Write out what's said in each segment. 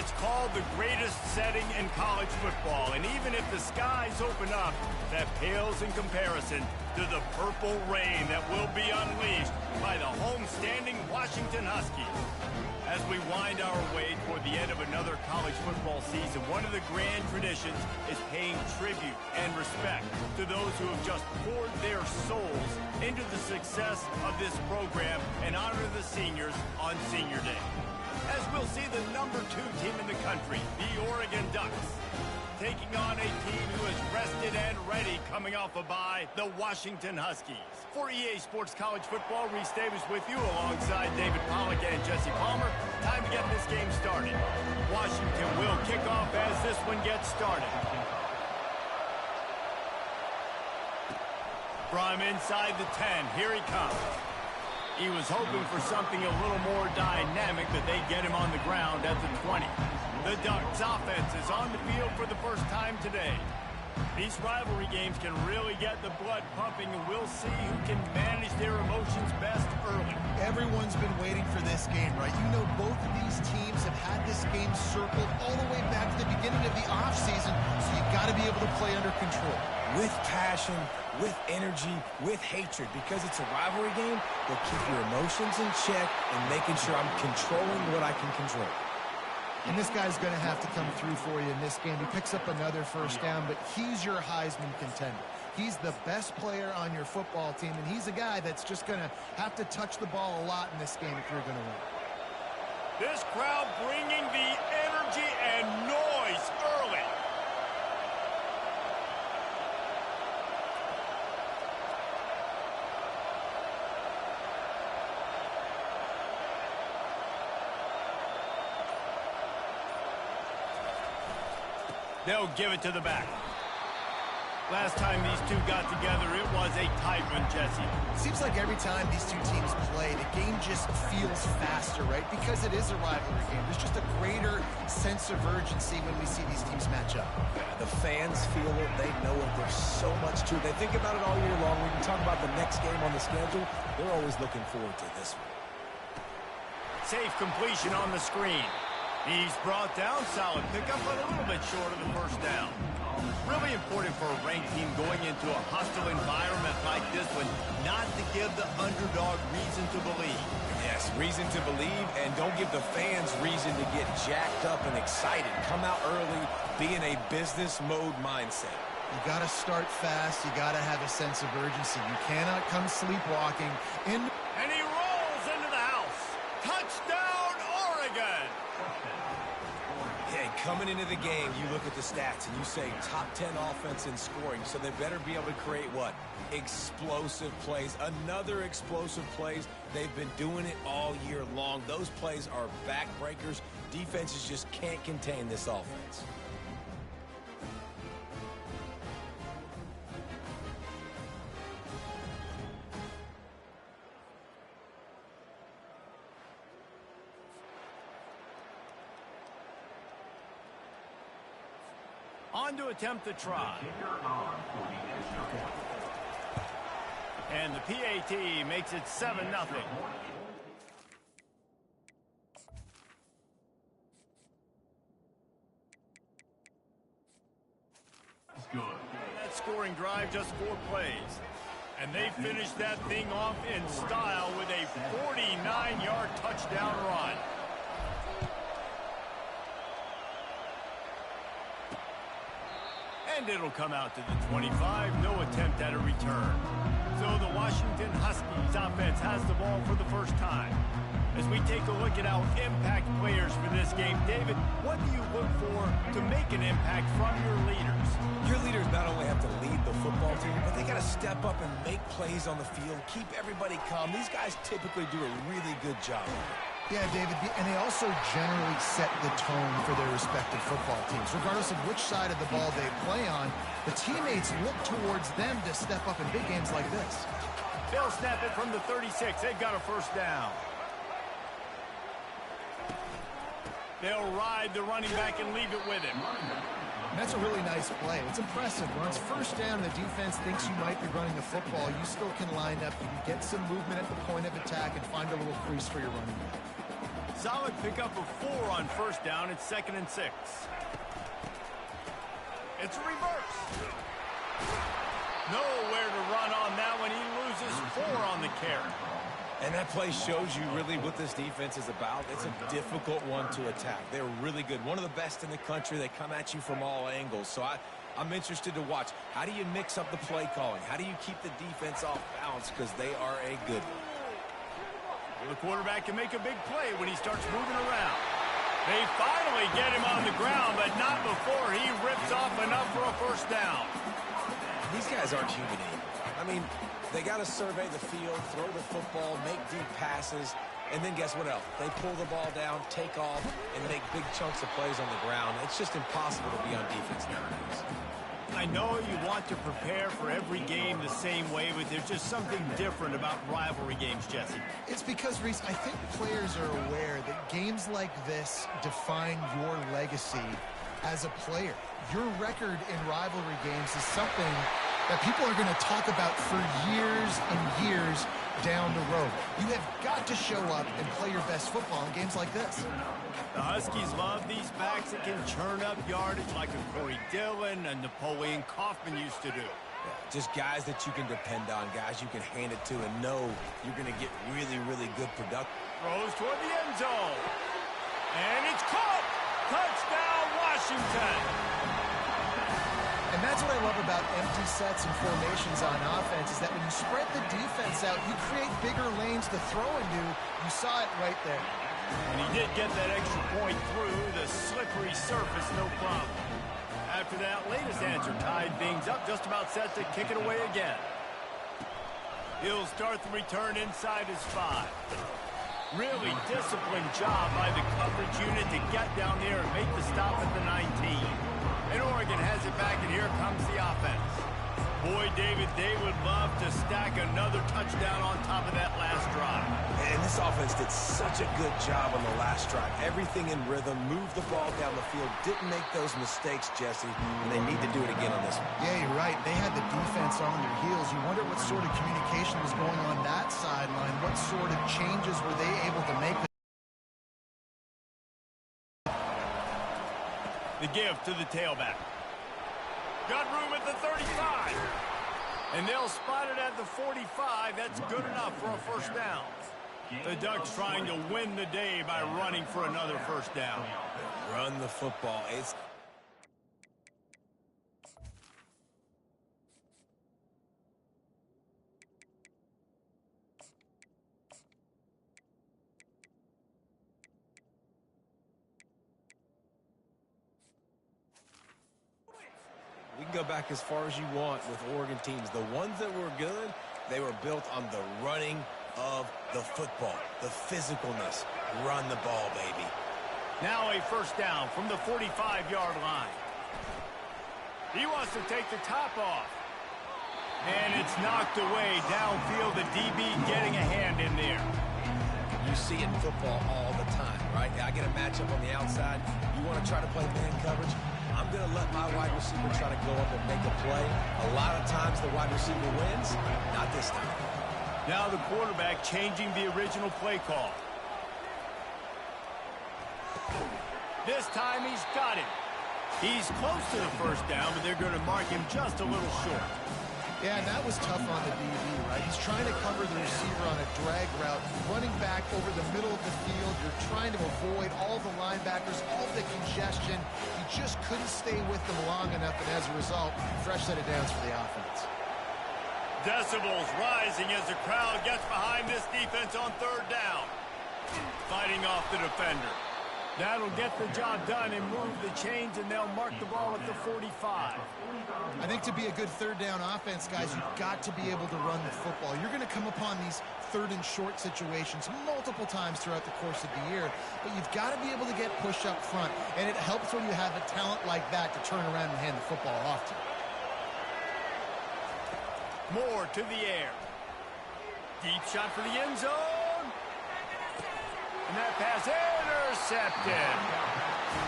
It's called the greatest setting in college football, and even if the skies open up, that pales in comparison to the purple rain that will be unleashed by the home-standing Washington Huskies. As we wind our way toward the end of another college football season, one of the grand traditions is paying tribute and respect to those who have just poured their souls into the success of this program and honor the seniors on Senior Day. As we'll see the #2 team in the country, the Oregon Ducks, taking on a team who is rested and ready coming off a bye, the Washington Huskies. For EA Sports College Football, Reese Davis with you alongside David Pollack and Jesse Palmer. Time to get this game started. Washington will kick off as this one gets started. From inside the 10, here he comes. He was hoping for something a little more dynamic, but they get him on the ground at the 20. The Ducks offense is on the field for the first time today. These rivalry games can really get the blood pumping, and we'll see who can manage their emotions best early. Everyone's been waiting for this game, right? You know, both of these teams have had this game circled all the way back to the beginning of the offseason, so you got to be able to play under control. With passion, with energy, with hatred, because it's a rivalry game, they'll keep your emotions in check and making sure I'm controlling what I can control. And this guy's going to have to come through for you in this game. He picks up another first down, but he's your Heisman contender. He's the best player on your football team, and he's a guy that's just going to have to touch the ball a lot in this game if you're going to win. This crowd bringing the energy and noise early. They'll give it to the back. Last time these two got together, it was a tight one, Jesse. Seems like every time these two teams play, the game just feels faster, right? Because it is a rivalry game. There's just a greater sense of urgency when we see these teams match up. Yeah, the fans feel it. They know it. There's so much to it. They think about it all year long. We can talk about the next game on the schedule. They're always looking forward to this one. Safe completion on the screen. He's brought down, solid pickup, but a little bit short of the first down. Really important for a ranked team going into a hostile environment like this one, not to give the underdog reason to believe. Yes, reason to believe, and don't give the fans reason to get jacked up and excited. Come out early, be in a business mode mindset. You got to start fast. You got to have a sense of urgency. You cannot come sleepwalking in. And he rolls into the house. Touchdown, Oregon! Hey, coming into the game, you look at the stats and you say top 10 offense in scoring, so they better be able to create what? Explosive plays. Another explosive plays. They've been doing it all year long. Those plays are backbreakers. Defenses just can't contain this offense. On to attempt the try. And the PAT makes it 7-0. That scoring drive, just 4 plays. And they finished that thing off in style with a 49-yard touchdown run. And it'll come out to the 25. No attempt at a return. So the Washington Huskies offense has the ball for the first time. As we take a look at our impact players for this game, David, what do you look for to make an impact from your leaders? Your leaders not only have to lead the football team, but they got to step up and make plays on the field, keep everybody calm. These guys typically do a really good job. Yeah, David, and they also generally set the tone for their respective football teams. Regardless of which side of the ball they play on, the teammates look towards them to step up in big games like this. They'll snap it from the 36. They've got a first down. They'll ride the running back and leave it with him. And that's a really nice play. It's impressive. When it's first down, the defense thinks you might be running the football. You still can line up. You can get some movement at the point of attack and find a little crease for your running back. Solid pickup of 4 on first down. It's 2nd and 6. It's a reverse. Nowhere to run on that one. He loses 4 on the carry. And that play shows you really what this defense is about. It's a difficult one to attack. They're really good. One of the best in the country. They come at you from all angles. So I'm interested to watch. How do you mix up the play calling? How do you keep the defense off balance? Because they are a good one. The quarterback can make a big play when he starts moving around. They finally get him on the ground, but not before he rips off enough for a first down. These guys aren't human anymore. I mean, they got to survey the field, throw the football, make deep passes, and then guess what else? They pull the ball down, take off, and make big chunks of plays on the ground. It's just impossible to be on defense nowadays. I know you want to prepare for every game the same way, but there's just something different about rivalry games, Jesse. It's because, Reese, I think players are aware that games like this define your legacy as a player. Your record in rivalry games is something that people are going to talk about for years and years down the road. You have got to show up and play your best football in games like this. The Huskies love these backs that can churn up yardage like a Corey Dillon and Napoleon Kaufman used to do. Yeah, just guys that you can depend on, guys you can hand it to and know you're going to get really, really good production. Throws toward the end zone. And it's caught! Touchdown, Washington! And that's what I love about empty sets and formations on offense is that when you spread the defense out, you create bigger lanes to throw into. You saw it right there. And he did get that extra point through the slippery surface, no problem. After that latest answer tied things up, just about set to kick it away again. He'll start the return inside his 5. Really disciplined job by the coverage unit to get down there and make the stop at the 19. And Oregon has it back, and here comes the offense. Boy, David, they would love to stack another touchdown on top of that last drive. And this offense did such a good job on the last drive. Everything in rhythm, moved the ball down the field, didn't make those mistakes, Jesse, and they need to do it again on this one. Yeah, you're right. They had the defense on their heels. You wonder what sort of communication was going on that sideline. What sort of changes were they able to make? The give to the tailback. Got room at the 35. And they'll spot it at the 45. That's good enough for a first down. The Ducks trying to win the day by running for another first down. Run the football. We can go back as far as you want with Oregon teams. The ones that were good, they were built on the running of the football, the physicalness. Run the ball, baby. Now a first down from the 45-yard line. He wants to take the top off. And it's knocked away downfield. The DB getting a hand in there. You see it in football all the time, right? I get a matchup on the outside. You want to try to play man coverage? I'm going to let my wide receiver try to go up and make a play. A lot of times the wide receiver wins. Not this time. Now the quarterback changing the original play call. This time he's got him. He's close to the first down, but they're going to mark him just a little short. Yeah, and that was tough on the DB, right? He's trying to cover the receiver on a drag route, running back over the middle of the field. You're trying to avoid all the linebackers, all the congestion. He just couldn't stay with them long enough, and as a result, fresh set of downs for the offense. Decibels rising as the crowd gets behind this defense on third down. Fighting off the defender. That'll get the job done and move the chains, and they'll mark the ball at the 45. I think to be a good third down offense, guys, you've got to be able to run the football. You're going to come upon these third and short situations multiple times throughout the course of the year, but you've got to be able to get push up front, and it helps when you have a talent like that to turn around and hand the football off to. Moore to the air. Deep shot for the end zone. And that pass intercepted.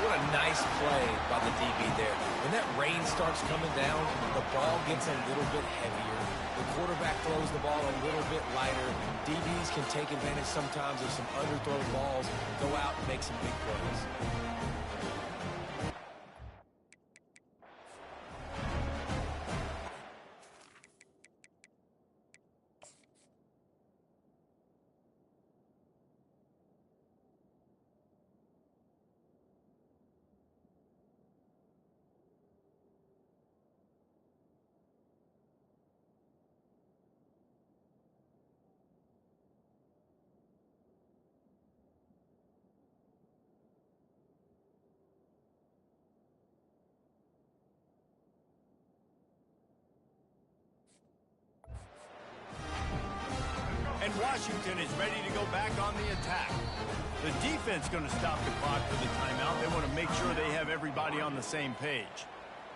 What a nice play by the DB there. When that rain starts coming down, the ball gets a little bit heavier. The quarterback throws the ball a little bit lighter. DBs can take advantage sometimes of some underthrown balls, go out and make some big plays. And Washington is ready to go back on the attack. The defense going to stop the clock for the timeout. They want to make sure they have everybody on the same page.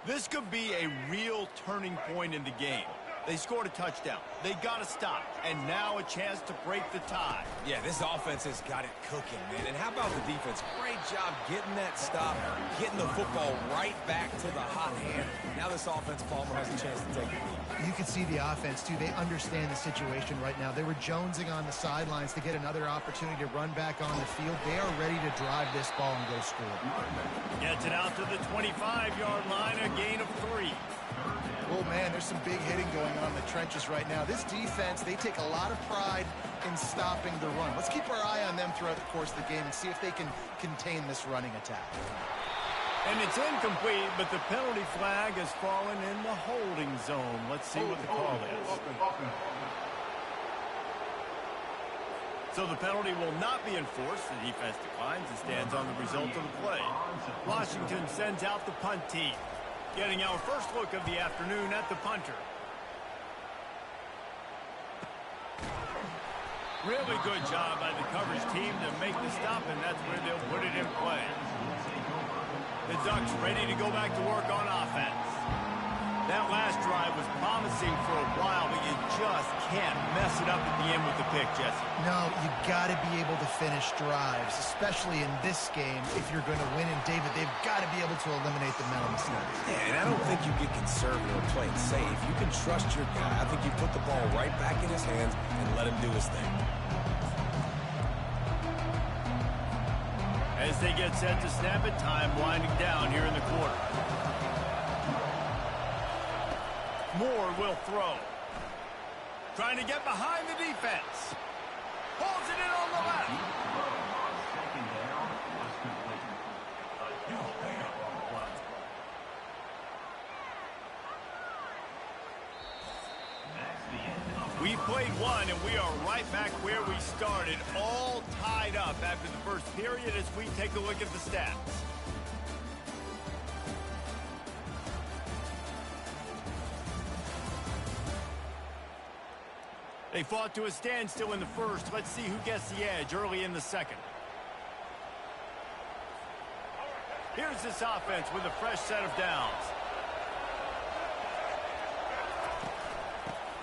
This could be a real turning point in the game. They scored a touchdown. They got to stop. And now a chance to break the tie. Yeah, this offense has got it cooking, man. And how about the defense? Great job getting that stop, getting the football right back to the hot hand. Now this offense, Palmer, has a chance to take the lead. You can see the offense, too. They understand the situation right now. They were jonesing on the sidelines to get another opportunity to run back on the field. They are ready to drive this ball and go score. Gets it out to the 25-yard line, a gain of 3. Oh, man, there's some big hitting going on in the trenches right now. This defense, they take a lot of pride in stopping the run. Let's keep our eye on them throughout the course of the game and see if they can contain this running attack. And it's incomplete, but the penalty flag has fallen in the holding zone. Let's see what the call is. So the penalty will not be enforced. The defense declines and stands on the result of the play. Washington sends out the punt team. Getting our first look of the afternoon at the punter. Really good job by the coverage team to make the stop, and that's where they'll put it in play. The Ducks ready to go back to work on offense. That last drive was promising for a while, but you just can't mess it up at the end with the pick, Jesse. No, you got to be able to finish drives, especially in this game. If you're going to win, and David, they've got to be able to eliminate the mental mistakes. Yeah, and I don't think you get conservative or play it safe. You can trust your guy. I think you put the ball right back in his hands and let him do his thing. As they get set to snap it, time winding down here in the quarter. Moore will throw. Trying to get behind the defense. Holds it in on the left. We played one, and we are right back where we started, all tied up after the first period as we take a look at the stats. They fought to a standstill in the first. Let's see who gets the edge early in the second. Here's this offense with a fresh set of downs.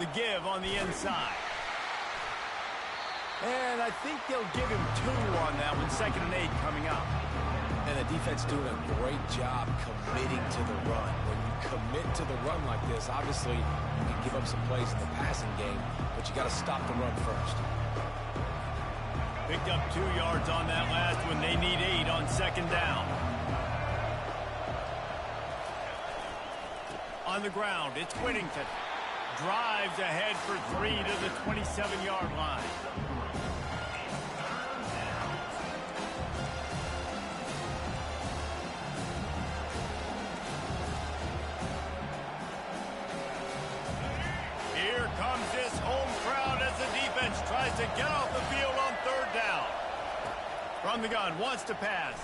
The give on the inside. And I think they'll give him 2 on that one. 2nd and 8 coming up. And the defense doing a great job committing to the run. When you commit to the run like this, obviously you can give up some plays in the passing game, but you got to stop the run first. Picked up 2 yards on that last one. They need 8 on 2nd down. On the ground, it's Whittington. Drives ahead for 3 to the 27-yard line. Here comes this home crowd as the defense tries to get off the field on 3rd down. From the gun, wants to pass.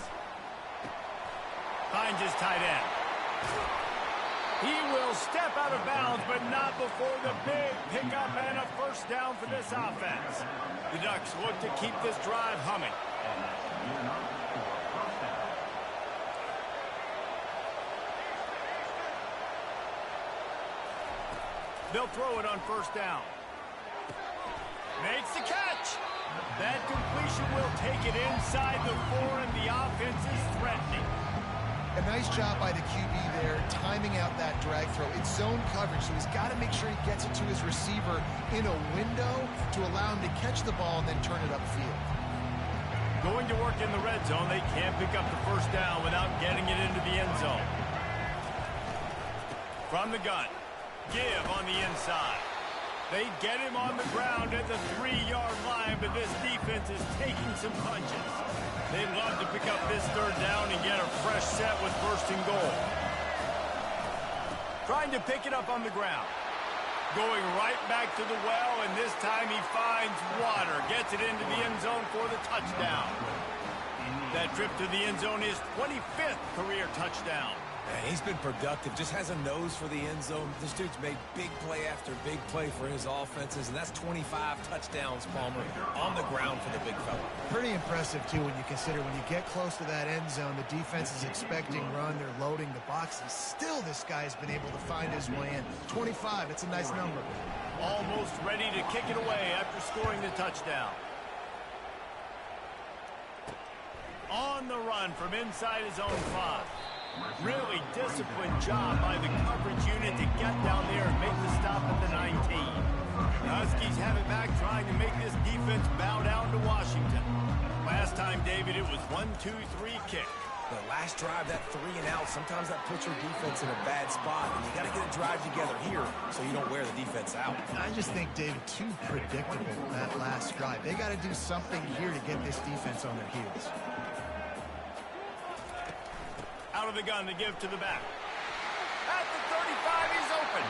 Finds his tight end. He will step out of bounds, but not before the big pickup and a 1st down for this offense. The Ducks look to keep this drive humming. They'll throw it on 1st down. Makes the catch. That completion will take it inside the 4, and the offense is threatening. A nice job by the QB there, timing out that drag throw. It's zone coverage, so he's got to make sure he gets it to his receiver in a window to allow him to catch the ball and then turn it upfield. Going to work in the red zone, they can't pick up the first down without getting it into the end zone. From the gun, give on the inside. They get him on the ground at the 3-yard line, but this defense is taking some punches. They'd love to pick up this third down and get a fresh set with first and goal. Trying to pick it up on the ground. Going right back to the well, and this time he finds water. Gets it into the end zone for the touchdown. That trip to the end zone is 25th career touchdown. Man, he's been productive, just has a nose for the end zone. This dude's made big play after big play for his offenses, and that's 25 touchdowns, Palmer, on the ground for the big fella. Pretty impressive, too, when you consider when you get close to that end zone, the defense is expecting run, they're loading the box, and still this guy's been able to find his way in. 25, it's a nice number. Almost ready to kick it away after scoring the touchdown. On the run from inside his own 5. Really disciplined job by the coverage unit to get down there and make the stop at the 19. The Huskies have it back, trying to make this defense bow down to Washington. Last time, David, it was 1-2-3 kick. The last drive, that 3 and out, sometimes that puts your defense in a bad spot, and you got to get a drive together here so you don't wear the defense out. I just think, David, too predictable that last drive. They got to do something here to get this defense on their heels. Out of the gun to give to the back. At the 35, he's open.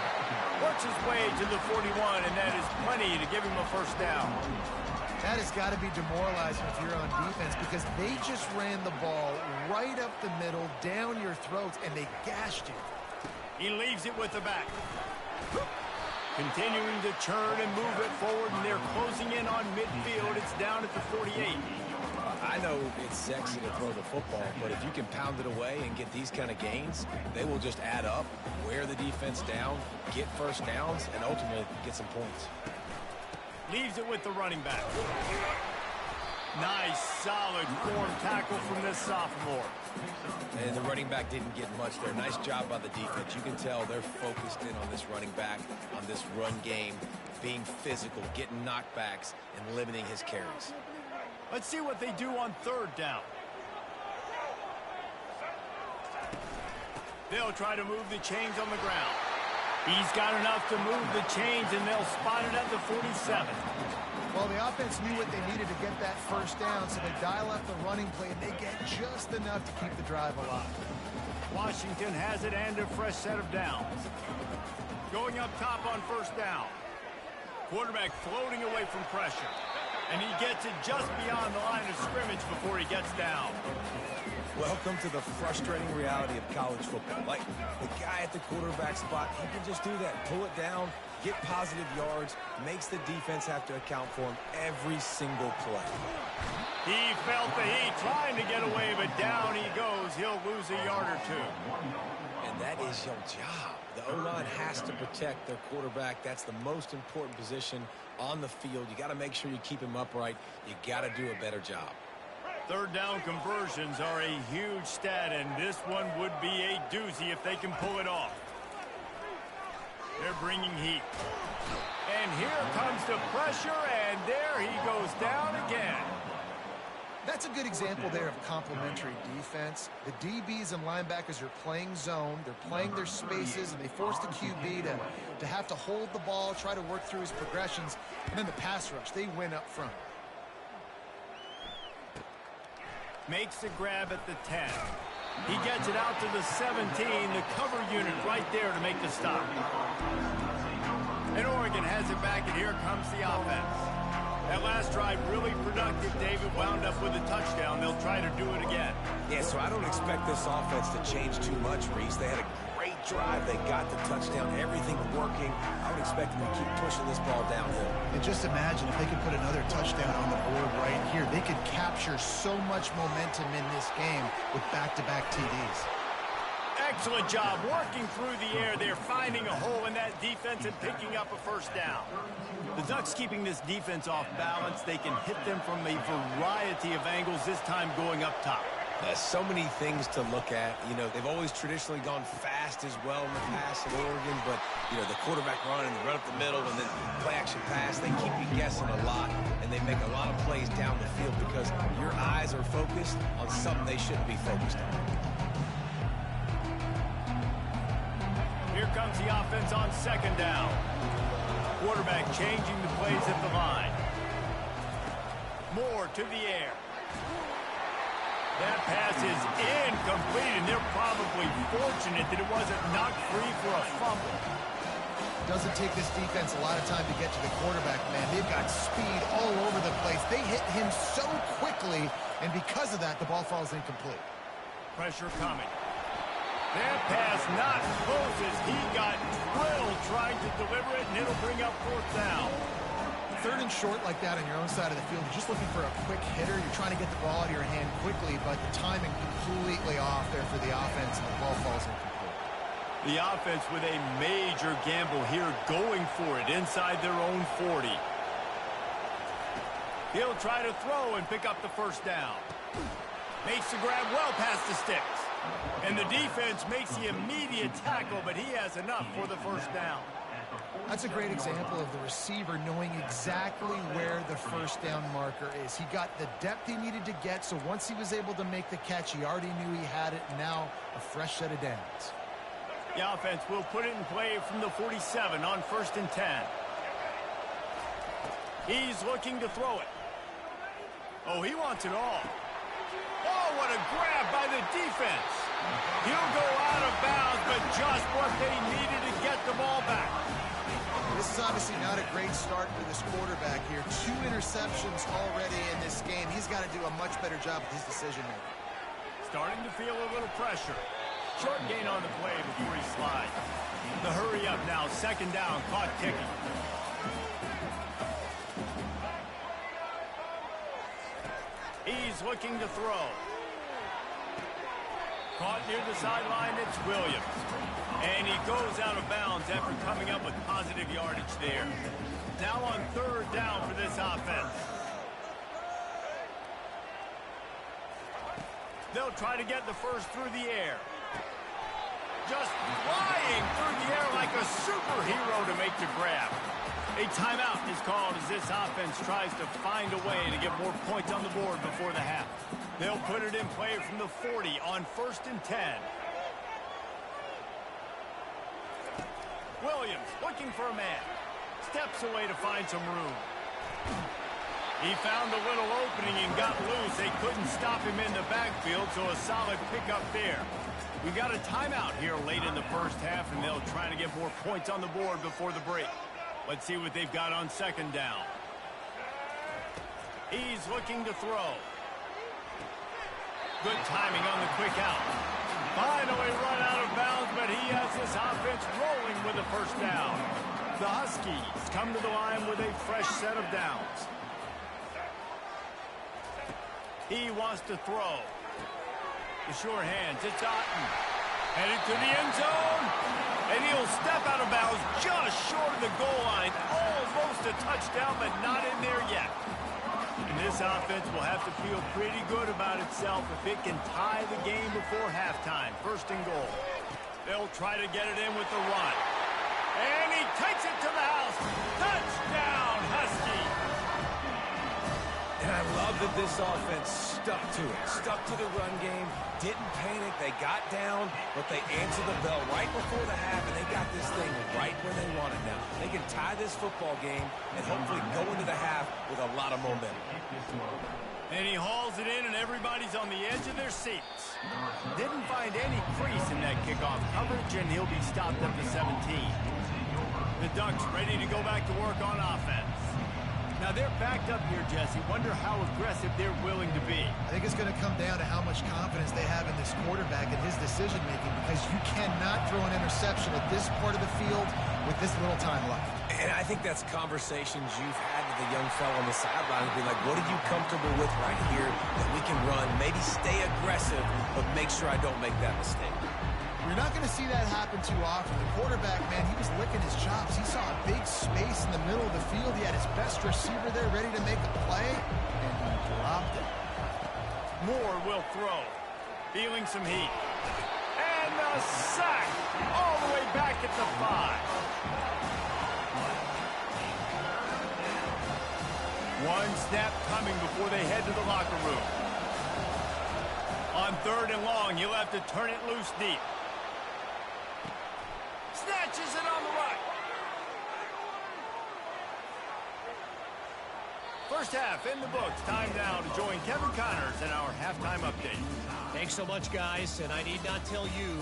Works his way to the 41, and that is plenty to give him a first down. That has got to be demoralizing if you're on defense, because they just ran the ball right up the middle, down your throats, and they gashed you. He leaves it with the back. Continuing to churn and move it forward, and they're closing in on midfield. It's down at the 48. I know it's sexy to throw the football, but if you can pound it away and get these kind of gains, they will just add up, wear the defense down, get first downs, and ultimately get some points. Leaves it with the running back. Nice, solid form tackle from this sophomore. And the running back didn't get much there. Nice job by the defense. You can tell they're focused in on this running back, on this run game, being physical, getting knockbacks, and limiting his carries. Let's see what they do on third down. They'll try to move the chains on the ground. He's got enough to move the chains, and they'll spot it at the 47. Well, the offense knew what they needed to get that first down, so they dial up the running play, and they get just enough to keep the drive alive. Washington has it and a fresh set of downs. Going up top on first down. Quarterback floating away from pressure. And he gets it just beyond the line of scrimmage before he gets down. Welcome to the frustrating reality of college football. Like, the guy at the quarterback spot, he can just do that. Pull it down, get positive yards, makes the defense have to account for him every single play. He felt the heat, trying to get away, but down he goes. He'll lose a yard or two. And that is your job. The O-line has to protect their quarterback. That's the most important position on the field. You got to make sure you keep him upright. You got to do a better job. Third down conversions are a huge stat, and this one would be a doozy if they can pull it off. They're bringing heat. And here comes the pressure, and there he goes down again. That's a good example there of complementary defense. The DBs and linebackers are playing zone, they're playing their spaces, and they force the QB to have to hold the ball, try to work through his progressions, and then the pass rush, they win up front. Makes the grab at the 10. He gets it out to the 17, the cover unit right there to make the stop. And Oregon has it back, and here comes the offense. That last drive really productive. David wound up with a touchdown. They'll try to do it again. Yeah, so I don't expect this offense to change too much, Reese. They had a great drive. They got the touchdown. Everything working. I would expect them to keep pushing this ball downhill. And just imagine if they could put another touchdown on the board right here. They could capture so much momentum in this game with back-to-back TDs. Excellent job working through the air. They're finding a hole in that defense and picking up a first down. The Ducks keeping this defense off balance. They can hit them from a variety of angles, this time going up top. So many things to look at. You know, they've always traditionally gone fast as well in the past in Oregon, but, you know, the quarterback run and the run up the middle and then play action pass, they keep you guessing a lot, and they make a lot of plays down the field because your eyes are focused on something they shouldn't be focused on. Here comes the offense on second down. Quarterback changing the plays at the line. Moore to the air. That pass is incomplete, and they're probably fortunate that it wasn't knocked free for a fumble. Doesn't take this defense a lot of time to get to the quarterback, man. They've got speed all over the place. They hit him so quickly, and because of that, the ball falls incomplete. Pressure coming. That pass not close as he got drilled trying to deliver it, and it'll bring up fourth down. Third and short like that on your own side of the field, you're just looking for a quick hitter. You're trying to get the ball out of your hand quickly, but the timing completely off there for the offense, and the ball falls incomplete. The offense with a major gamble here, going for it inside their own 40. He'll try to throw and pick up the first down. Makes the grab well past the sticks. And the defense makes the immediate tackle, but he has enough for the first down. That's a great example of the receiver knowing exactly where the first down marker is. He got the depth he needed to get, so once he was able to make the catch, he already knew he had it, and now a fresh set of downs. The offense will put it in play from the 47 on 1st and 10. He's looking to throw it. Oh, he wants it all. Oh, what a grab by the defense. He'll go out of bounds, but just what they needed to get the ball back. This is obviously not a great start for this quarterback here. 2 interceptions already in this game. He's got to do a much better job with his decision-making. Starting to feel a little pressure. Short gain on the play before he slides. The hurry up now, second down, clock ticking. He's looking to throw. Caught near the sideline, it's Williams. And he goes out of bounds after coming up with positive yardage there. Now on 3rd down for this offense. They'll try to get the first through the air. Just flying through the air like a superhero to make the grab. A timeout is called as this offense tries to find a way to get more points on the board before the half. They'll put it in play from the 40 on 1st and 10. Williams looking for a man. Steps away to find some room. He found a little opening and got loose. They couldn't stop him in the backfield, so a solid pickup there. We got a timeout here late in the first half, and they'll try to get more points on the board before the break. Let's see what they've got on 2nd down. He's looking to throw. Good timing on the quick out. Finally run out of bounds, but he has this offense rolling with a first down. The Huskies come to the line with a fresh set of downs. He wants to throw. The sure hands, it's Otten. Headed to the end zone. And he'll step out of bounds just short of the goal line. Almost a touchdown, but not in there yet. And this offense will have to feel pretty good about itself if it can tie the game before halftime. 1st and goal. They'll try to get it in with the run. And he takes it to the house. Touchdown, Husky. And I love that this offense stuck to it. Stuck to the run game. Didn't panic. They got down, but they answered the bell right before the half, and they got this thing right where they want it now. They can tie this football game and hopefully go into the half with a lot of momentum. And he hauls it in, and everybody's on the edge of their seats. Didn't find any crease in that kickoff coverage, and he'll be stopped up to 17. The Ducks ready to go back to work on offense. Now they're backed up here, Jesse. Wonder how aggressive they're willing to be. I think it's going to come down to how much confidence they have in this quarterback and his decision-making, because you cannot throw an interception at this part of the field with this little time left. And I think that's conversations you've had with the young fellow on the sideline. Be like, what are you comfortable with right here that we can run? Maybe stay aggressive, but make sure I don't make that mistake. You're not going to see that happen too often. The quarterback, man, he was licking his chops. He saw a big space in the middle of the field. He had his best receiver there ready to make a play, and he dropped it. Moore will throw. feeling some heat. And the sack all the way back at the 5. One snap coming before they head to the locker room. On 3rd and long, you'll have to turn it loose deep. Snatches it on the right. First half in the books. Time now to join Kevin Connors in our halftime update. Thanks so much, guys. And I need not tell you,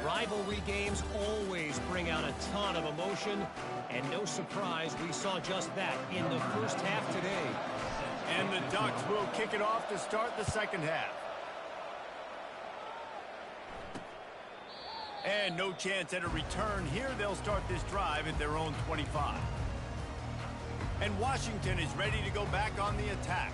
rivalry games always bring out a ton of emotion. And no surprise, we saw just that in the first half today. And the Ducks will kick it off to start the second half. And no chance at a return here. They'll start this drive at their own 25. And Washington is ready to go back on the attack.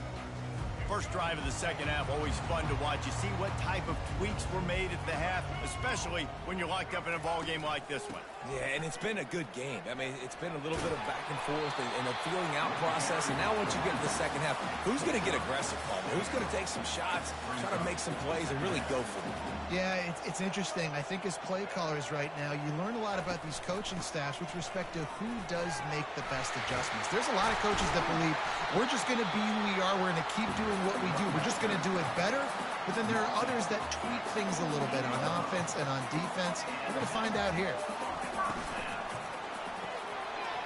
First drive of the second half, always fun to watch. You see what type of tweaks were made at the half, especially when you're locked up in a ball game like this one. Yeah, and it's been a good game. I mean, it's been a little bit of back and forth and a feeling out process. And now once you get to the second half, who's going to get aggressive, Palmer? Who's going to take some shots, try to make some plays, and really go for it? Yeah, it's interesting. I think as play callers right now, you learn a lot about these coaching staffs with respect to who does make the best adjustments. There's a lot of coaches that believe we're just going to be who we are. We're going to keep doing what we do. We're just going to do it better. But then there are others that tweak things a little bit on offense and on defense. We're going to find out here.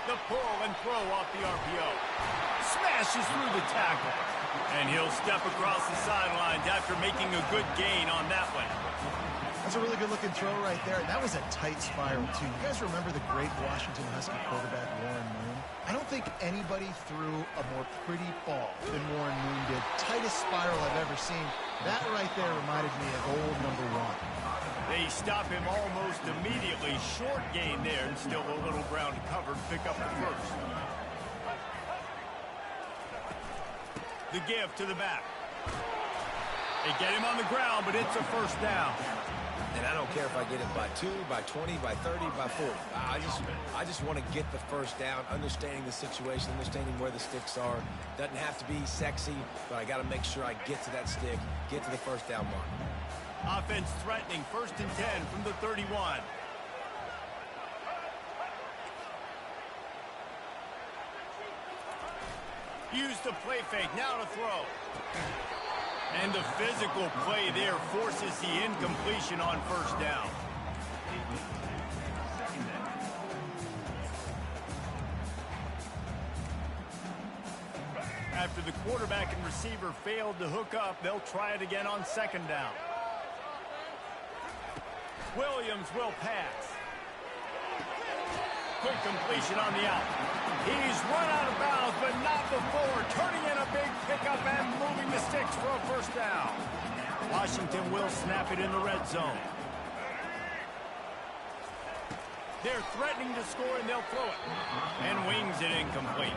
The pull and throw off the RPO. Smashes through the tackle. And he'll step across the sidelines after making a good gain on that one. That's a really good-looking throw right there. And that was a tight spiral, too. You guys remember the great Washington Husky quarterback, Warren Moon? I don't think anybody threw a more pretty ball than Warren Moon did. Tightest spiral I've ever seen. That right there reminded me of old number 1. They stop him almost immediately. Short gain there, and still a little ground covered. Pick up the first. The give to the back. They get him on the ground, but it's a first down. And I don't care if I get it by 2, by 20, by 30, by 40. I just want to get the first down, understanding the situation, understanding where the sticks are. Doesn't have to be sexy, but I got to make sure I get to that stick, get to the first down mark. Offense threatening, 1st and 10 from the 31. Use the play fake, now to throw. And the physical play there forces the incompletion on first down. After the quarterback and receiver failed to hook up, they'll try it again on 2nd down. Williams will pass. Quick completion on the out. He's run out of bounds, but not before. Turning in a big pickup and moving the sticks for a first down. Washington will snap it in the red zone. They're threatening to score, and they'll throw it. And wings it incomplete.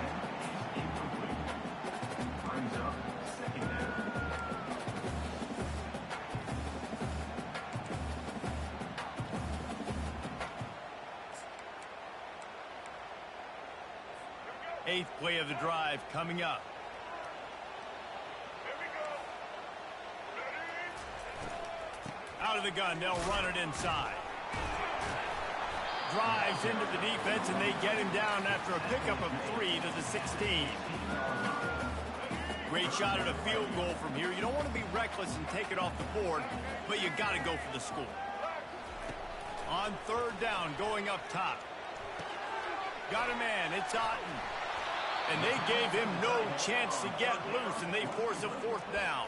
Eighth play of the drive coming up. Out of the gun, they'll run it inside. Drives into the defense, and they get him down after a pickup of 3 to the 16. Great shot at a field goal from here. You don't want to be reckless and take it off the board, but you got to go for the score. On 3rd down, going up top. Got a man, it's Otten. And they gave him no chance to get loose, and they force a 4th down.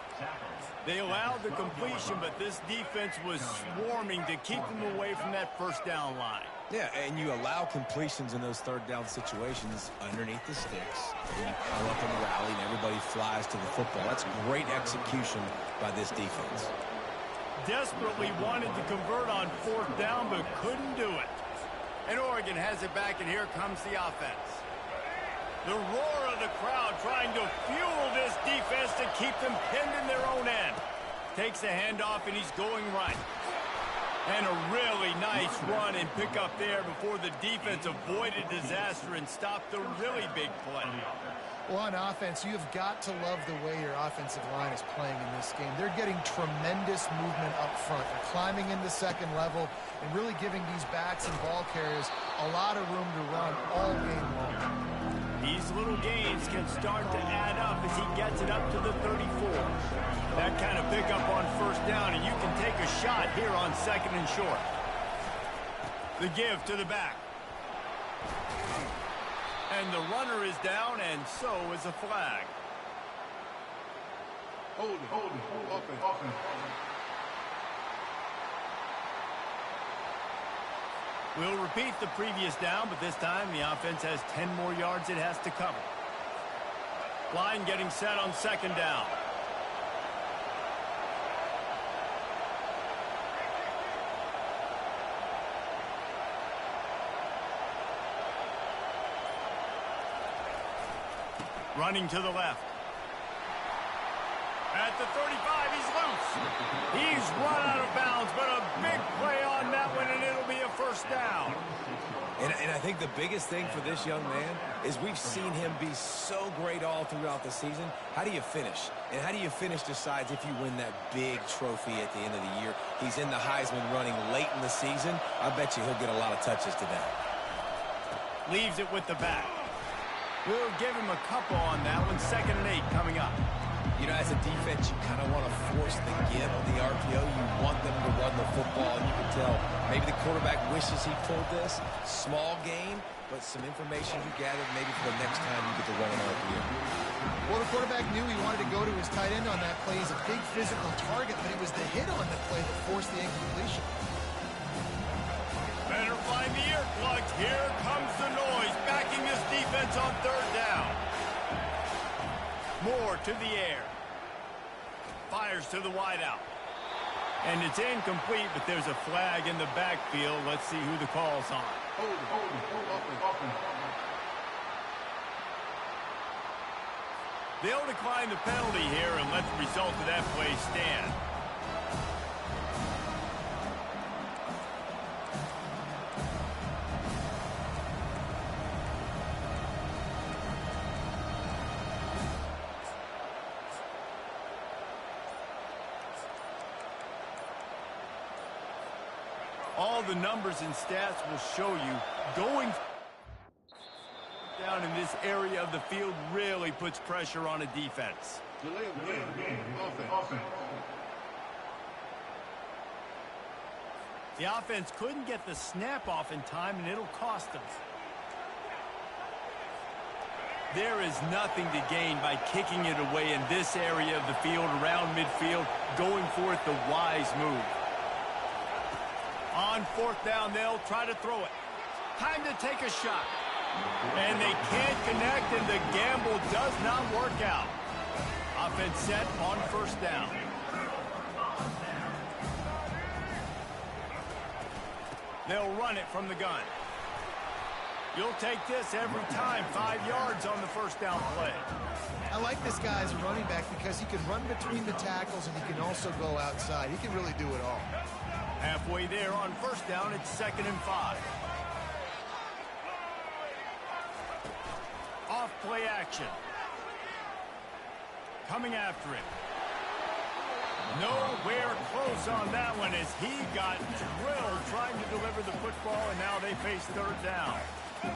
They allowed the completion, but this defense was swarming to keep them away from that first down line. Yeah, and you allow completions in those 3rd down situations underneath the sticks. And you come up in the rally, and everybody flies to the football. That's great execution by this defense. Desperately wanted to convert on 4th down, but couldn't do it. And Oregon has it back, and here comes the offense. The roar of the crowd trying to fuel this defense to keep them pinned in their own end. Takes a handoff, and he's going right. And a really nice run and pick up there before the defense avoided disaster and stopped the really big play. Well, on offense, you've got to love the way your offensive line is playing in this game. They're getting tremendous movement up front. They're climbing into second level and really giving these backs and ball carriers a lot of room to run all game long. These little gains can start to add up as he gets it up to the 34. That kind of pickup on first down, and you can take a shot here on second and short. The give to the back. And the runner is down, and so is a flag. Hold it. Offense. We'll repeat the previous down, but this time the offense has 10 more yards it has to cover. Line getting set on second down. Running to the left. At the 35, he's loose. He's run out of bounds, but a big play on that one, and it'll be a first down. And I think the biggest thing for this young man is we've seen him be so great all throughout the season. How do you finish? And how do you finish decides if you win that big trophy at the end of the year. He's in the Heisman running late in the season. I bet you he'll get a lot of touches today. Leaves it with the back. We'll give him a couple on that one. 2nd and 8 coming up. You know, as a defense, you kind of want to force the give on the RPO. You want them to run the football, and you can tell maybe the quarterback wishes he pulled this. Small game, but some information you gathered maybe for the next time you get to run an RPO. Well, the quarterback knew he wanted to go to his tight end on that play. He's a big physical target, but it was the hit on the play that forced the incompletion. Better find the earplugs. Here comes the noise, backing this defense on third down. Moore to the air. Fires to the wideout. And it's incomplete, but there's a flag in the backfield. Let's see who the call's on. Hold it. They'll decline the penalty here and let the result of that play stand. All the numbers and stats will show you going down in this area of the field really puts pressure on a defense. Delay of game. Offense. The offense couldn't get the snap off in time, and it'll cost them. There is nothing to gain by kicking it away in this area of the field around midfield, going for it the wise move. On fourth down, they'll try to throw it. Time to take a shot. And they can't connect, and the gamble does not work out. Offense set on first down. They'll run it from the gun. You'll take this every time. 5 yards on the first down play. I like this guy as a running back because he can run between the tackles and he can also go outside. He can really do it all. Halfway there on first down, it's 2nd and 5. Off play action. Coming after it. Nowhere close on that one as he got drilled trying to deliver the football, and now they face third down.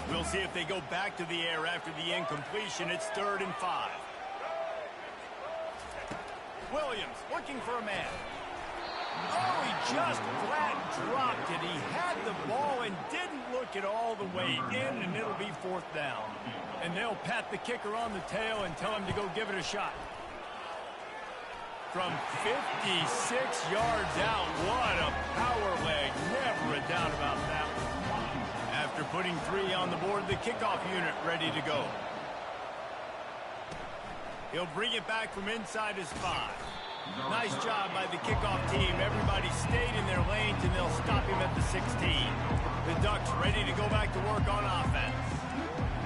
We'll see if they go back to the air after the incompletion. It's 3rd and 5. Williams looking for a man. Oh, he just flat dropped it. He had the ball and didn't look it all the way in, and it'll be 4th down. And they'll pat the kicker on the tail and tell him to go give it a shot. From 56 yards out, what a power leg. Never a doubt about that one. After putting 3 on the board, the kickoff unit ready to go. He'll bring it back from inside his 5. Nice job by the kickoff team. Everybody stayed in their lanes, and they'll stop him at the 16. The Ducks ready to go back to work on offense.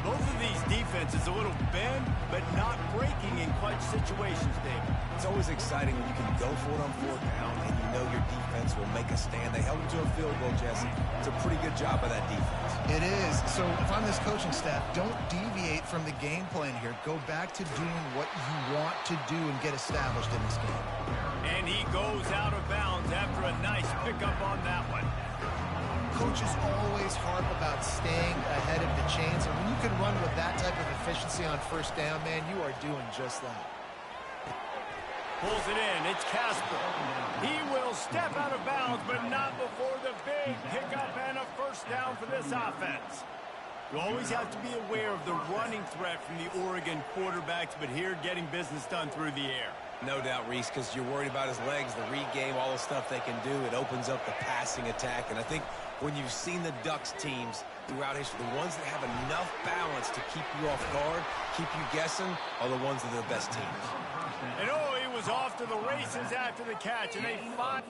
Both of these defenses a little bend, but not breaking in clutch situations, David. It's always exciting when you can go for it on 4th down and you know your defense will make a stand. They held them to a field goal, Jesse. It's a pretty good job by that defense. It is. So if I'm this coaching staff, don't deviate from the game plan here. Go back to doing what you want to do and get established in this game. And he goes out of bounds after a nice pickup on that one. Coaches always harp about staying ahead of the chains, and when you can run with that type of efficiency on 1st down, man, you are doing just that. Pulls it in. It's Casper. He will step out of bounds, but not before the big pickup and a 1st down for this offense. You always have to be aware of the running threat from the Oregon quarterbacks, but here getting business done through the air. No doubt, Reese, because you're worried about his legs, the read game, all the stuff they can do. It opens up the passing attack, and I think when you've seen the Ducks teams throughout history, the ones that have enough balance to keep you off guard, keep you guessing, are the ones that are the best teams. And oh, he was off to the races after the catch, and they fought.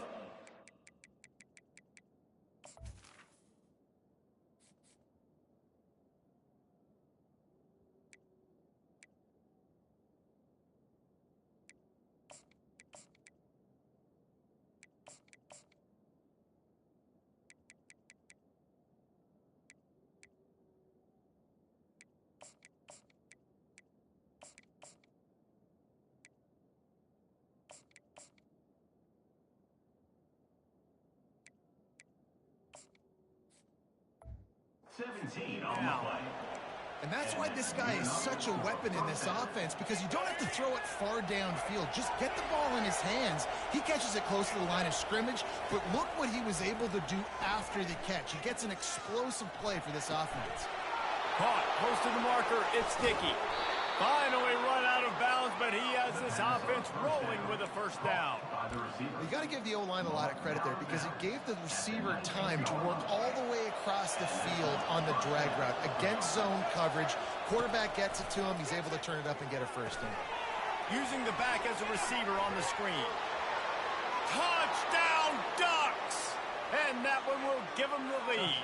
And that's why this guy is such a weapon in this offense, because you don't have to throw it far downfield. Just get the ball in his hands. He catches it close to the line of scrimmage, but look what he was able to do after the catch. He gets an explosive play for this offense. Caught, close to the marker, it's Dickey. Finally run out of bounds, but he has this offense rolling with a 1st down. You got to give the O-line a lot of credit there, because it gave the receiver time to work all the way across the field on the drag route against zone coverage. Quarterback gets it to him. He's able to turn it up and get a 1st down. Using the back as a receiver on the screen. Touchdown, Ducks! And that one will give them the lead.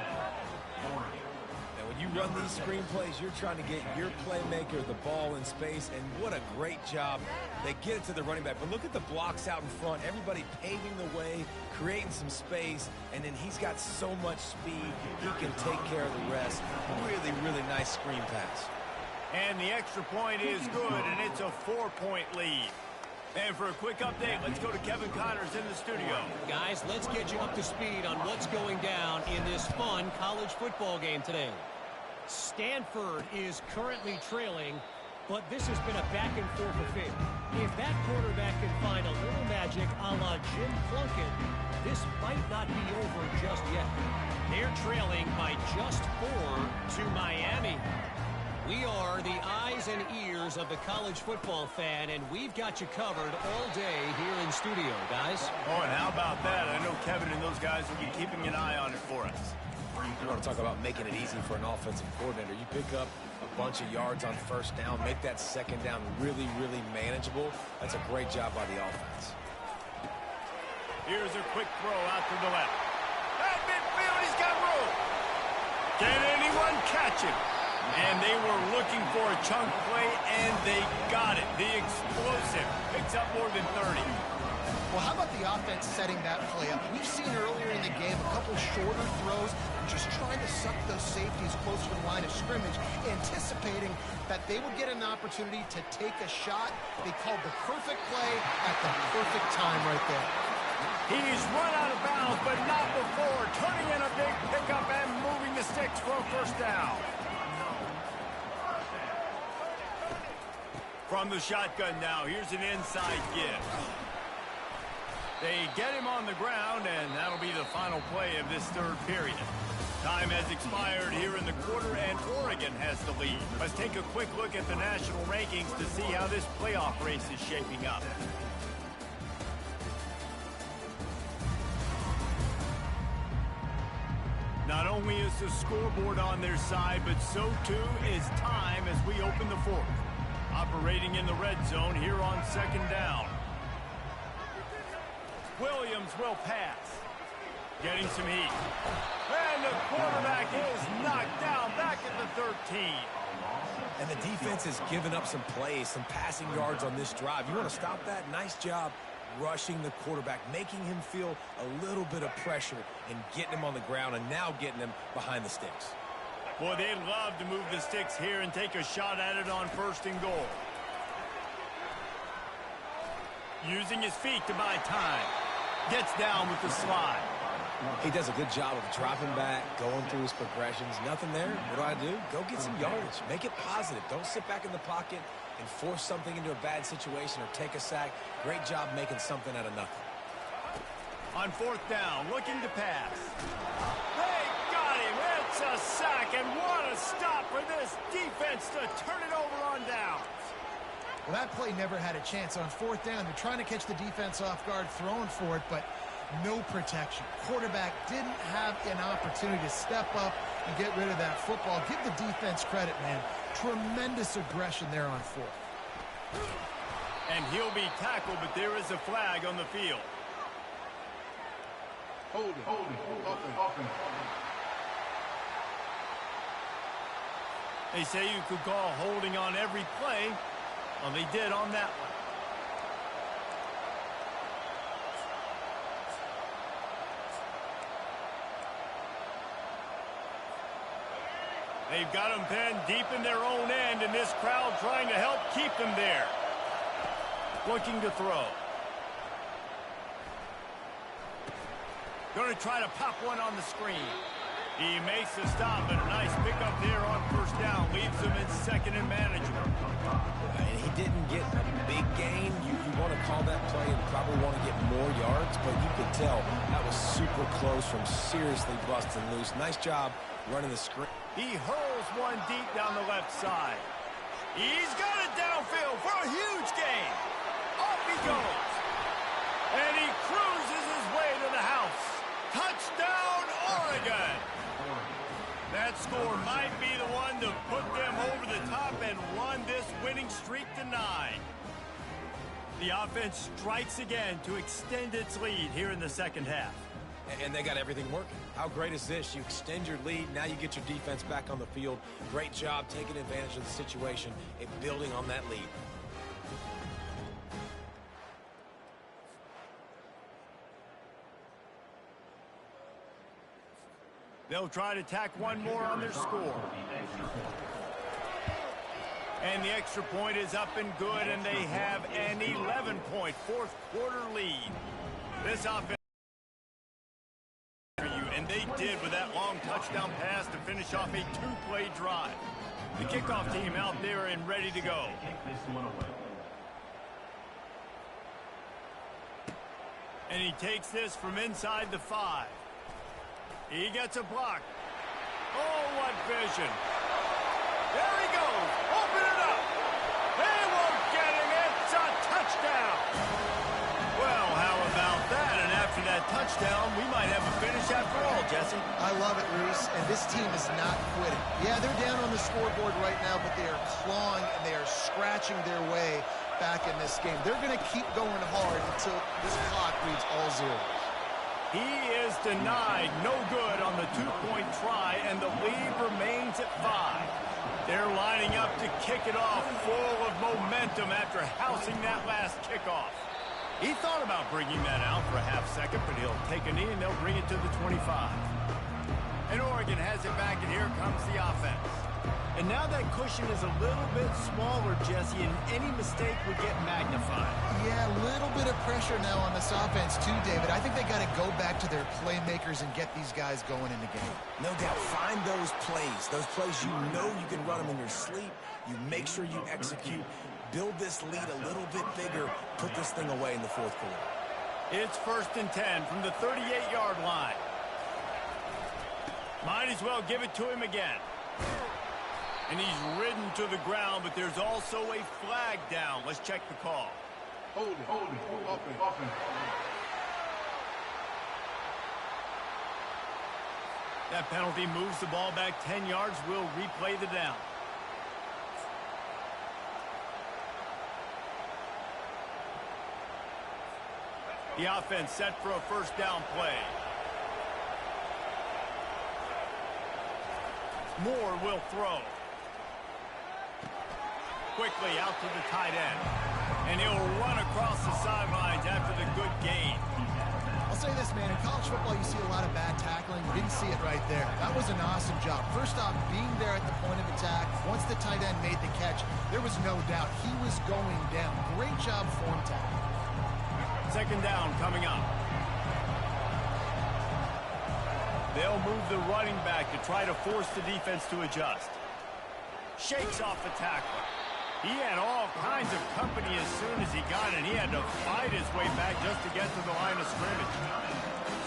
Now, when you run these screen plays, you're trying to get your playmaker the ball in space, and what a great job. They get it to the running back, but look at the blocks out in front. Everybody paving the way, creating some space, and then he's got so much speed, he can take care of the rest. Really, really nice screen pass. And the extra point is good, and it's a 4-point lead. And for a quick update, let's go to Kevin Connors in the studio. Guys, let's get you up to speed on what's going down in this fun college football game today. Stanford is currently trailing, but this has been a back-and-forth affair. If that quarterback can find a little magic a la Jim Plunkett, this might not be over just yet. They're trailing by just 4 to Miami. We are the eyes and ears of the college football fan, and we've got you covered all day here in studio, guys. Oh, and how about that? I know Kevin and those guys will be keeping an eye on it for us. You want to talk about making it easy for an offensive coordinator. You pick up a bunch of yards on 1st down, make that 2nd down really, really manageable. That's a great job by the offense. Here's a quick throw out to the left. At midfield, he's got room. Can anyone catch him? And they were looking for a chunk play, and they got it. The explosive picks up more than 30. Well, how about the offense setting that play up? We've seen earlier in the game a couple shorter throws, just trying to suck those safeties closer to the line of scrimmage, anticipating that they would get an opportunity to take a shot. They called the perfect play at the perfect time right there. He's run out of bounds, but not before, turning in a big pickup and moving the sticks for a 1st down. From the shotgun now, here's an inside give. They get him on the ground, and that'll be the final play of this 3rd period. Time has expired here in the quarter, and Oregon has the lead. Let's take a quick look at the national rankings to see how this playoff race is shaping up. Not only is the scoreboard on their side, but so too is time as we open the 4th. Operating in the red zone here on 2nd down. Williams will pass. Getting some heat. And the quarterback is knocked down back at the 13. And the defense has given up some plays, some passing yards on this drive. You want to stop that? Nice job rushing the quarterback, making him feel a little bit of pressure and getting him on the ground and now getting him behind the sticks. Boy, they'd love to move the sticks here and take a shot at it on 1st and goal. Using his feet to buy time. Gets down with the slide. He does a good job of dropping back, going through his progressions. Nothing there. What do? Go get some yardage. Make it positive. Don't sit back in the pocket and force something into a bad situation or take a sack. Great job making something out of nothing. On 4th down, looking to pass. They got him. It's a sack, and what a stop for this defense to turn it over on downs. Well, that play never had a chance. On 4th down, they're trying to catch the defense off guard, throwing for it, but no protection. Quarterback didn't have an opportunity to step up and get rid of that football. Give the defense credit, man. Tremendous aggression there on 4th. And he'll be tackled, but there is a flag on the field. Hold it. Offense. They say you could call holding on every play. Well, they did on that one. They've got them pinned deep in their own end, and this crowd trying to help keep them there. Looking to throw. Going to try to pop one on the screen. He makes the stop, but a nice pickup there on 1st down. Leaves him in 2nd and manageable. And he didn't get a big gain. You want to call that play and probably want to get more yards, but you could tell that was super close from seriously busting loose. Nice job running the screen. He hurls one deep down the left side. He's got it downfield for a huge gain. Off he goes. And he cruises his way to the house. Touchdown, Oregon. That score might be the one to put them over the top and run this winning streak to 9. The offense strikes again to extend its lead here in the 2nd half. And they got everything working. How great is this? You extend your lead. Now you get your defense back on the field. Great job taking advantage of the situation and building on that lead. They'll try to tack one more on their score. And the extra point is up and good, and they have an 11-point 4th quarter lead. This offense, and they did with that long touchdown pass to finish off a 2-play drive. The kickoff team out there and ready to go. And he takes this from inside the 5. He gets a block. Oh, what vision. There he goes. Open it up. They won't get him. It's a touchdown. Well, how about that? And after that touchdown, we might have a finish after all, Jesse. I love it, Reese, and this team is not quitting. Yeah, they're down on the scoreboard right now, but they are clawing and they are scratching their way back in this game. They're going to keep going hard until this clock reads all zeros. He is denied no good on the 2-point try, and the lead remains at 5. They're lining up to kick it off full of momentum after housing that last kickoff. He thought about bringing that out for a half second, but he'll take a knee and they'll bring it to the 25. And Oregon has it back, and here comes the offense. And now that cushion is a little bit smaller, Jesse, and any mistake would get magnified. Yeah, a little bit of pressure now on this offense too, David. I think they got to go back to their playmakers and get these guys going in the game. No doubt. Find those plays you know you can run them in your sleep. You make sure you execute. Build this lead a little bit bigger. Put this thing away in the 4th quarter. It's 1st and 10 from the 38-yard line. Might as well give it to him again. And he's ridden to the ground, but there's also a flag down. Let's check the call. Hold it. Offense. That penalty moves the ball back 10 yards. We'll replay the down. The offense set for a 1st down play. Moore will throw. quickly out to the tight end. And he'll run across the sidelines after the good gain. I'll say this, man. In college football, you see a lot of bad tackling. You didn't see it right there. That was an awesome job. First off, being there at the point of attack. Once the tight end made the catch, there was no doubt he was going down. Great job form tackling. Second down coming up. They'll move the running back to try to force the defense to adjust. Shakes off the tackler. He had all kinds of company as soon as he got it. He had to fight his way back just to get to the line of scrimmage.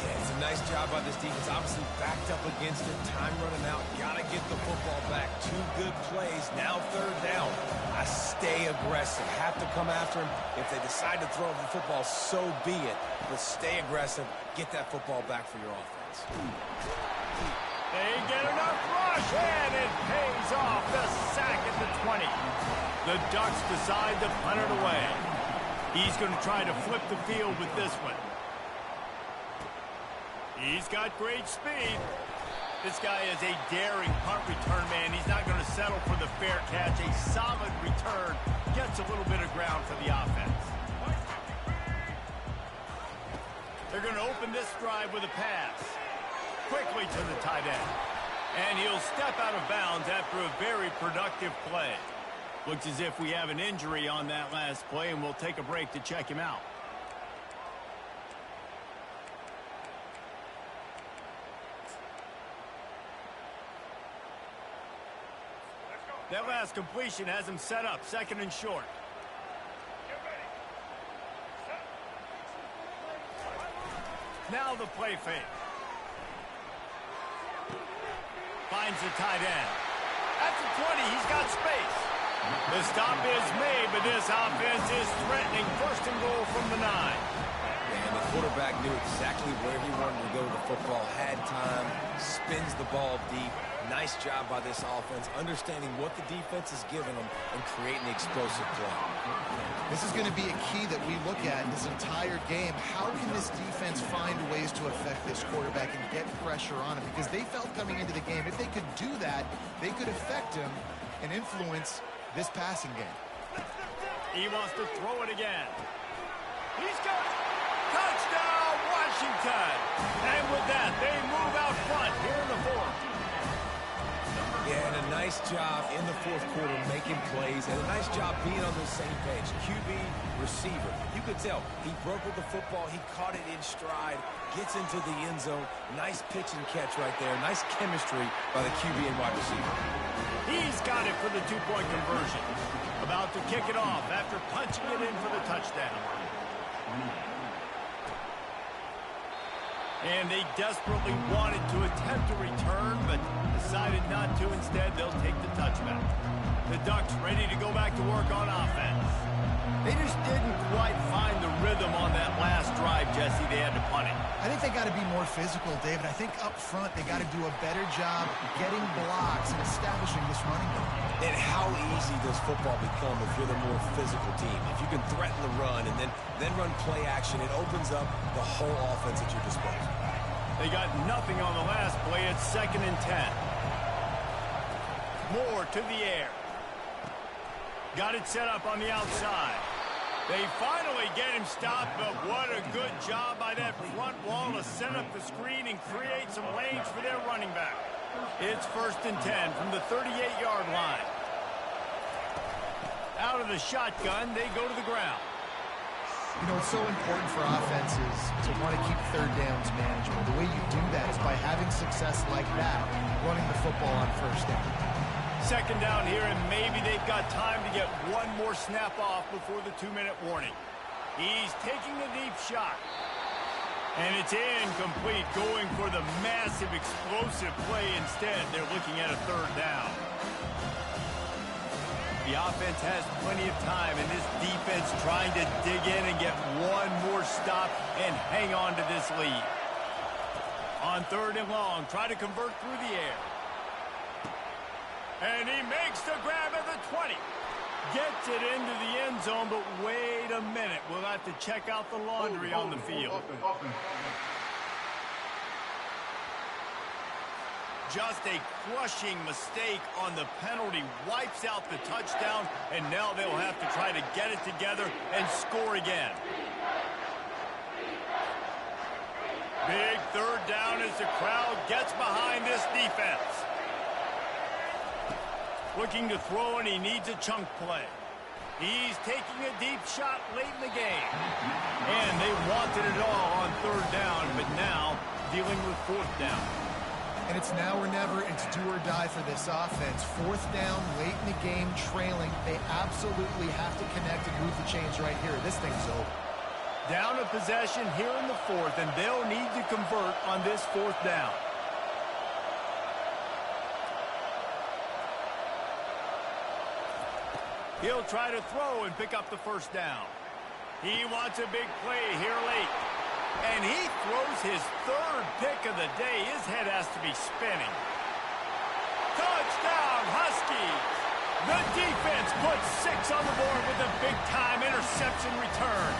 Yeah, it's a nice job by this defense. Obviously backed up against it. Time running out. Got to get the football back. 2 good plays. Now third down. I stay aggressive. Have to come after him. If they decide to throw the football, so be it. But stay aggressive. Get that football back for your offense. They get enough rush, and it pays off. The sack at the 20. The Ducks decide to punt it away. He's going to try to flip the field with this one. He's got great speed. This guy is a daring punt return man. He's not going to settle for the fair catch. A solid return gets a little bit of ground for the offense. They're going to open this drive with a pass. Quickly to the tight end. And he'll step out of bounds after a very productive play. Looks as if we have an injury on that last play, and we'll take a break to check him out. That last completion has him set up, second and short. Now the play fake. Finds the tight end. At the 20, he's got space. The stop is made, but this offense is threatening. First and goal from the 9. And the quarterback knew exactly where he wanted to go with the football. Had time, spins the ball deep. Nice job by this offense, understanding what the defense is giving them and creating the explosive play. This is going to be a key that we look at in this entire game. How can this defense find ways to affect this quarterback and get pressure on him? Because they felt coming into the game, if they could do that, they could affect him and influence this passing game. He wants to throw it again. He's got it. Touchdown, Washington. And with that, they move out front here in the 4th. Yeah, and a nice job in the 4th quarter making plays, and a nice job being on the same page. QB, receiver. You could tell he broke with the football. He caught it in stride, gets into the end zone. Nice pitch and catch right there. Nice chemistry by the QB and wide receiver. He's got it for the 2-point conversion. About to kick it off after punching it in for the touchdown. And they desperately wanted to attempt a return, but decided not to. Instead, they'll take the touchback. The Ducks ready to go back to work on offense. They just didn't quite find the rhythm on that last drive, Jesse. They had to punt it. I think they got to be more physical, David. I think up front they got to do a better job getting blocks and establishing this running game. And how easy does football become if you're the more physical team? If you can threaten the run and then run play action, it opens up the whole offense at your disposal. They got nothing on the last play. It's 2nd and 10. Moore to the air. Got it set up on the outside. They finally get him stopped, but what a good job by that front wall to set up the screen and create some lanes for their running back. It's 1st and 10 from the 38-yard line. Out of the shotgun, they go to the ground. You know, it's so important for offenses to want to keep third downs manageable. The way you do that is by having success like that, running the football on 1st down. 2nd down here, and maybe they've got time to get one more snap off before the 2-minute warning. He's taking the deep shot. And it's incomplete, going for the massive explosive play instead. They're looking at a 3rd down. The offense has plenty of time, and this defense trying to dig in and get one more stop and hang on to this lead. On 3rd and long, try to convert through the air. And he makes the grab at the 20. Gets it into the end zone, but wait a minute. We'll have to check out the laundry on the field. just a crushing mistake on the penalty. Wipes out the touchdown, and now they'll have to try to get it together and score again. Big third down as the crowd gets behind this defense. Looking to throw, and he needs a chunk play. He's taking a deep shot late in the game. And they wanted it all on third down, but now dealing with fourth down. And it's now or never. It's do or die for this offense. Fourth down, late in the game, trailing. They absolutely have to connect and move the chains right here. This thing's over. Down a possession here in the fourth, and they'll need to convert on this fourth down. He'll try to throw and pick up the first down. He wants a big play here late. And he throws his third pick of the day. His head has to be spinning. Touchdown, Huskies! The defense puts 6 on the board with a big-time interception return.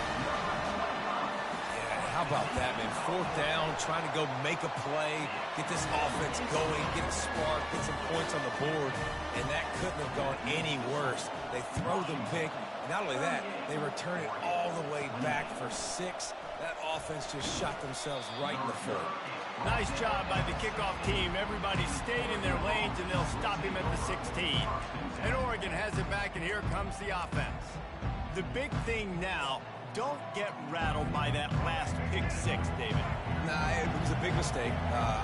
Yeah, how about that, man? Fourth down, trying to go make a play, get this offense going, get it sparked, get some points on the board, and that couldn't have gone any worse. They throw the pick. Not only that, they return it all the way back for 6. That offense just shot themselves right in the foot. Nice job by the kickoff team. Everybody stayed in their lanes, and they'll stop him at the 16. And Oregon has it back, and here comes the offense. The big thing now, don't get rattled by that last pick 6, David. Nah, it was a big mistake.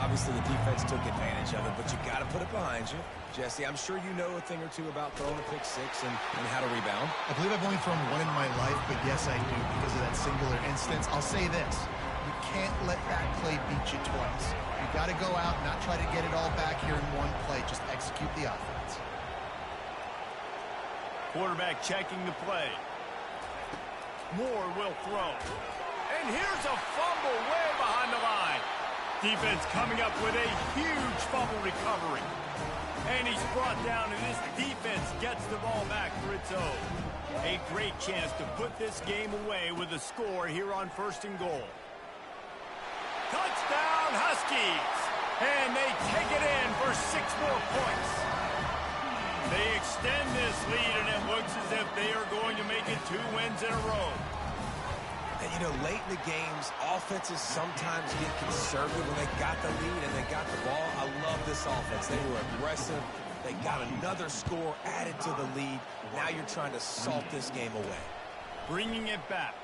Obviously, the defense took advantage of it, but you got to put it behind you. Jesse, I'm sure you know a thing or two about throwing a pick 6 and how to rebound. I believe I've only thrown one in my life, but yes, I do because of that singular instance. I'll say this. You can't let that play beat you twice. You got to go out and not try to get it all back here in one play. Just execute the offense. Quarterback checking the play. Moore will throw. And here's a fumble way behind the line. Defense coming up with a huge fumble recovery. And he's brought down, and this defense gets the ball back for its own. A great chance to put this game away with a score here on 1st and goal. Touchdown, Huskies! And they take it in for 6 more points. They extend this lead, and it looks as if they are going to make it 2 wins in a row. And, you know, late in the games, offenses sometimes get conservative when they got the lead and they got the ball. I love this offense. They were aggressive. They got another score added to the lead. Now you're trying to salt this game away. Bringing it back.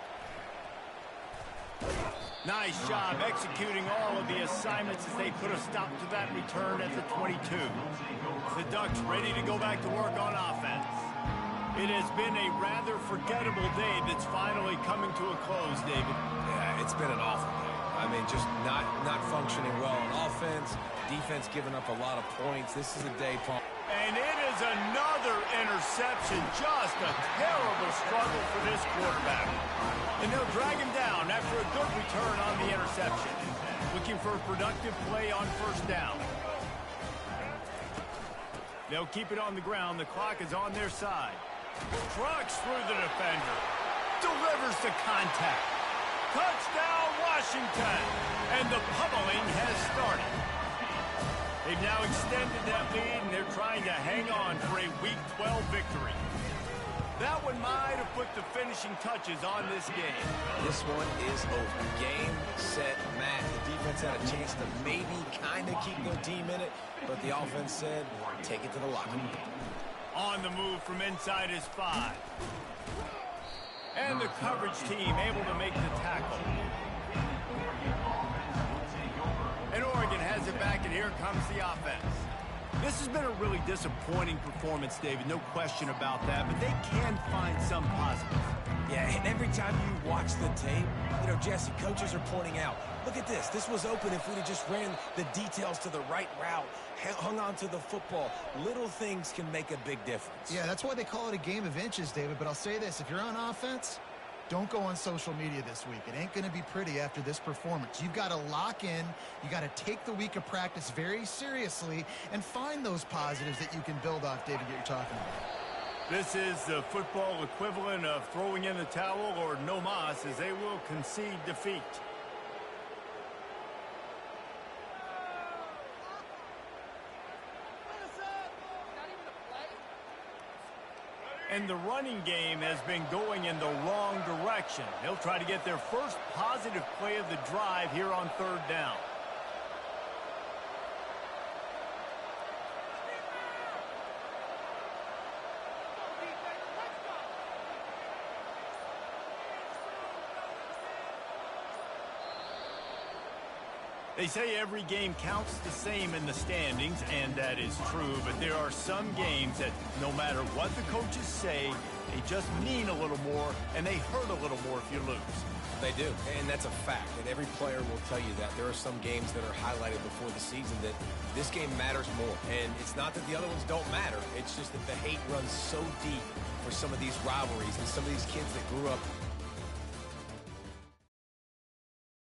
Nice job executing all of the assignments as they put a stop to that return at the 22. The Ducks ready to go back to work on offense. It has been a rather forgettable day that's finally coming to a close, David. Yeah, it's been an awful day. I mean, just not functioning well on offense. Defense giving up a lot of points. This is a day, Paul. And it is another interception. Just a terrible struggle for this quarterback. And they'll drag him down after a good return on the interception. Looking for a productive play on 1st down. They'll keep it on the ground. The clock is on their side. Trucks through the defender. Delivers the contact. Touchdown, Washington. And the pummeling has started. They've now extended that lead, and they're trying to hang on for a Week 12 victory. That one might have put the finishing touches on this game. This one is over. Game, set, match. The defense had a chance to maybe kind of keep their team in it, but the offense said, take it to the locker room. On the move from inside his 5. And the coverage team able to make the tackle. And Oregon has it back, and here comes the offense. This has been a really disappointing performance, David, no question about that, but they can find some positives. Yeah, and every time you watch the tape, you know, Jesse, coaches are pointing out, look at this. This was open if we'd have just ran the details to the right route, hung on to the football. Little things can make a big difference. Yeah, that's why they call it a game of inches, David. But I'll say this, if you're on offense, don't go on social media this week. It ain't going to be pretty after this performance. You've got to lock in. You got to take the week of practice very seriously and find those positives that you can build off, David, that you're talking about. This is the football equivalent of throwing in the towel, or no mas, as they will concede defeat. And the running game has been going in the wrong direction. They'll try to get their first positive play of the drive here on 3rd down. They say every game counts the same in the standings, and that is true, but there are some games that no matter what the coaches say, they just mean a little more, and they hurt a little more if you lose. They do, and that's a fact, and every player will tell you that. There are some games that are highlighted before the season that this game matters more, and it's not that the other ones don't matter. It's just that the hate runs so deep for some of these rivalries and some of these kids that grew up